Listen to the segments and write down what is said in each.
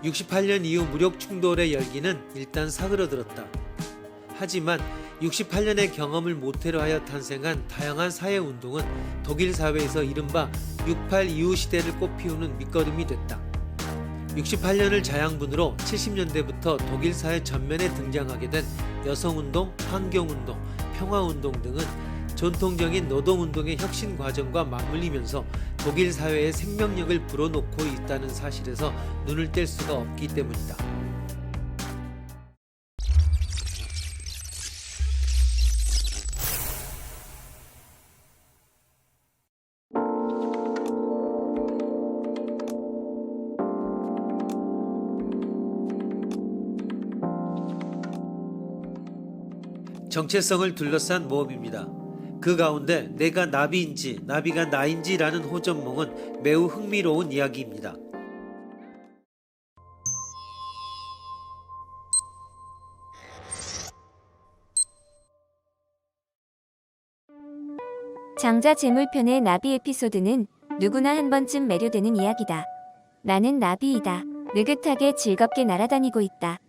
68년 이후 무력 충돌의 열기는 일단 사그러들었다. 하지만 68년의 경험을 모태로 하여 탄생한 다양한 사회운동은 독일 사회에서 이른바 68 이후 시대를 꽃피우는 밑거름이 됐다. 68년을 자양분으로 70년대부터 독일 사회 전면에 등장하게 된 여성운동, 환경운동, 평화운동 등은 전통적인 노동운동의 혁신 과정과 맞물리면서 독일 사회의 생명력을 불어넣고 있다는 사실에서 눈을 뗄 수가 없기 때문이다. 정체성을 둘러싼 모험입니다. 그 가운데 내가 나비인지 나비가 나인지라는 호전몽은 매우 흥미로운 이야기입니다. 장자 재물편의 나비 에피소드는 누구나 한 번쯤 매료되는 이야기다. 나는 나비이다. 느긋하게 즐겁게 날아다니고 있다.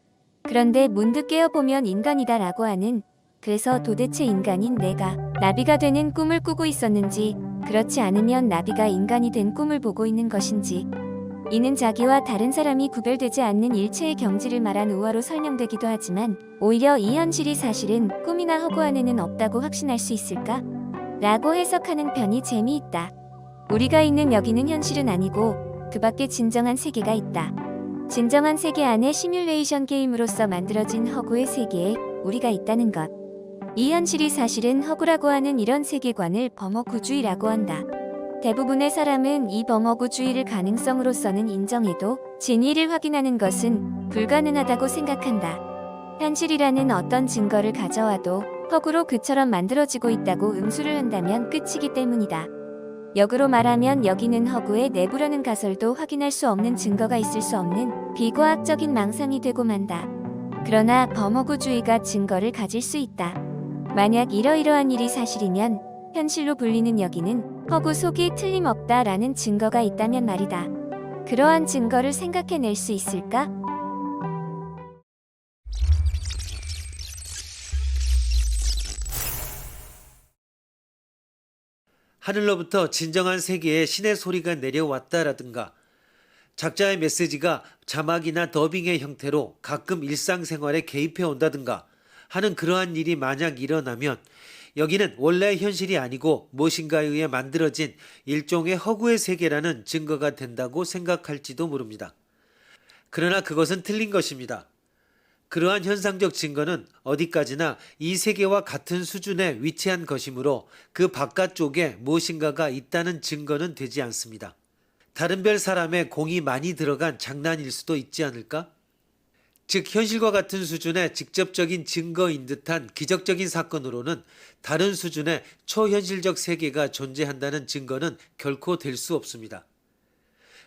그런데 문득 깨어보면 인간이다 라고 하는, 그래서 도대체 인간인 내가 나비가 되는 꿈을 꾸고 있었는지, 그렇지 않으면 나비가 인간이 된 꿈을 보고 있는 것인지, 이는 자기와 다른 사람이 구별되지 않는 일체의 경지를 말한 우화로 설명되기도 하지만, 오히려 이 현실이 사실은 꿈이나 허구 안에는 없다고 확신할 수 있을까? 라고 해석하는 편이 재미있다. 우리가 있는 여기는 현실은 아니고 그 밖에 진정한 세계가 있다. 진정한 세계 안에 시뮬레이션 게임으로서 만들어진 허구의 세계에 우리가 있다는 것. 이 현실이 사실은 허구라고 하는 이런 세계관을 범허구주의라고 한다. 대부분의 사람은 이 범허구주의를 가능성으로서는 인정해도 진위를 확인하는 것은 불가능하다고 생각한다. 현실이라는 어떤 증거를 가져와도 허구로 그처럼 만들어지고 있다고 응수를 한다면 끝이기 때문이다. 역으로 말하면 여기는 허구에 내부려는 가설도 확인할 수 없는 증거가 있을 수 없는 비과학적인 망상이 되고 만다. 그러나 범허구주의가 증거를 가질 수 있다. 만약 이러이러한 일이 사실이면 현실로 불리는 여기는 허구 속이 틀림없다라는 증거가 있다면 말이다. 그러한 증거를 생각해낼 수 있을까? 하늘로부터 진정한 세계에 신의 소리가 내려왔다라든가, 작자의 메시지가 자막이나 더빙의 형태로 가끔 일상생활에 개입해 온다든가 하는 그러한 일이 만약 일어나면 여기는 원래 현실이 아니고 무엇인가에 의해 만들어진 일종의 허구의 세계라는 증거가 된다고 생각할지도 모릅니다. 그러나 그것은 틀린 것입니다. 그러한 현상적 증거는 어디까지나 이 세계와 같은 수준에 위치한 것이므로 그 바깥쪽에 무엇인가가 있다는 증거는 되지 않습니다. 다른 별 사람의 공이 많이 들어간 장난일 수도 있지 않을까? 즉 현실과 같은 수준의 직접적인 증거인 듯한 기적적인 사건으로는 다른 수준의 초현실적 세계가 존재한다는 증거는 결코 될 수 없습니다.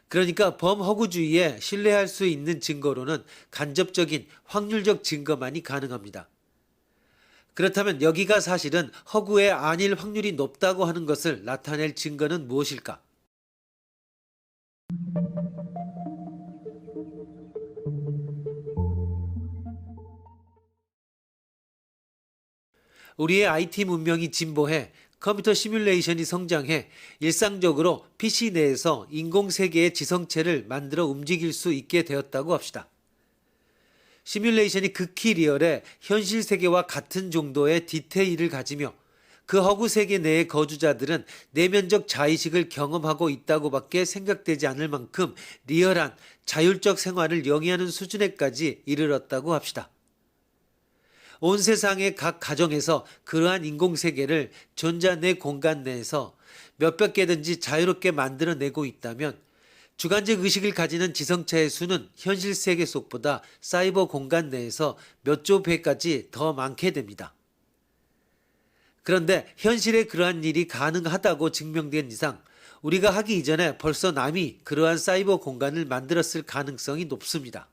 그러니까 범허구주의에 신뢰할 수 있는 증거로는 간접적인 확률적 증거만이 가능합니다. 그렇다면 여기가 사실은 허구의 아닐 확률이 높다고 하는 것을 나타낼 증거는 무엇일까? 우리의 IT 문명이 진보해 컴퓨터 시뮬레이션이 성장해 일상적으로 PC 내에서 인공세계의 지성체를 만들어 움직일 수 있게 되었다고 합시다. 시뮬레이션이 극히 리얼해 현실 세계와 같은 정도의 디테일을 가지며 그 허구 세계 내의 거주자들은 내면적 자의식을 경험하고 있다고밖에 생각되지 않을 만큼 리얼한 자율적 생활을 영위하는 수준에까지 이르렀다고 합시다. 온 세상의 각 가정에서 그러한 인공세계를 전자 내 공간 내에서 몇백 개든지 자유롭게 만들어내고 있다면 주관적 의식을 가지는 지성체의 수는 현실 세계 속보다 사이버 공간 내에서 몇 조 배까지 더 많게 됩니다. 그런데 현실에 그러한 일이 가능하다고 증명된 이상 우리가 하기 이전에 벌써 남이 그러한 사이버 공간을 만들었을 가능성이 높습니다.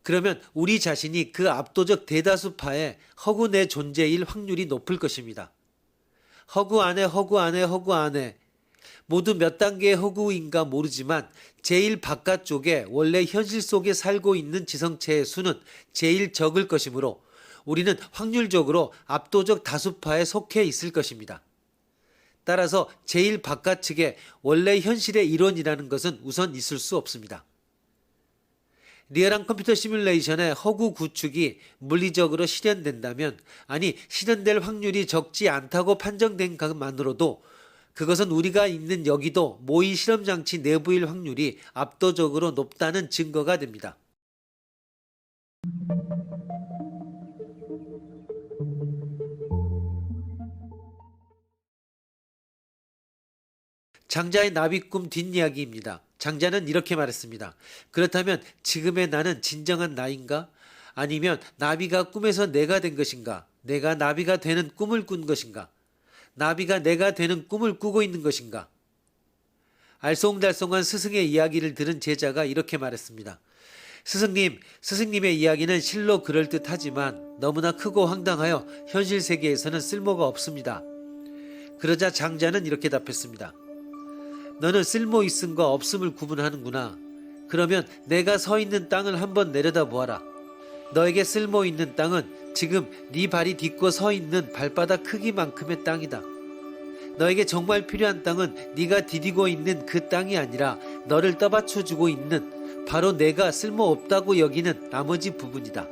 그러면 우리 자신이 그 압도적 대다수파의 허구 내 존재일 확률이 높을 것입니다. 허구 안에 모두 몇 단계의 허구인가 모르지만 제일 바깥쪽에 원래 현실 속에 살고 있는 지성체의 수는 제일 적을 것이므로 우리는 확률적으로 압도적 다수파에 속해 있을 것입니다. 따라서 제일 바깥 측에 원래 현실의 이론이라는 것은 우선 있을 수 없습니다. 리얼한 컴퓨터 시뮬레이션의 허구 구축이 물리적으로 실현된다면, 아니 실현될 확률이 적지 않다고 판정된 것만으로도 그것은 우리가 있는 여기도 모의 실험장치 내부일 확률이 압도적으로 높다는 증거가 됩니다. 장자의 나비 꿈 뒷이야기입니다. 장자는 이렇게 말했습니다. 그렇다면 지금의 나는 진정한 나인가? 아니면 나비가 꿈에서 내가 된 것인가? 내가 나비가 되는 꿈을 꾼 것인가? 나비가 내가 되는 꿈을 꾸고 있는 것인가? 알쏭달쏭한 스승의 이야기를 들은 제자가 이렇게 말했습니다. 스승님, 스승님의 이야기는 실로 그럴듯하지만 너무나 크고 황당하여 현실 세계에서는 쓸모가 없습니다. 그러자 장자는 이렇게 답했습니다. 너는 쓸모 있음과 없음을 구분하는구나. 그러면 내가 서 있는 땅을 한번 내려다보아라. 너에게 쓸모 있는 땅은 지금 네 발이 딛고 서 있는 발바닥 크기만큼의 땅이다. 너에게 정말 필요한 땅은 네가 디디고 있는 그 땅이 아니라 너를 떠받쳐주고 있는 바로 내가 쓸모없다고 여기는 나머지 부분이다.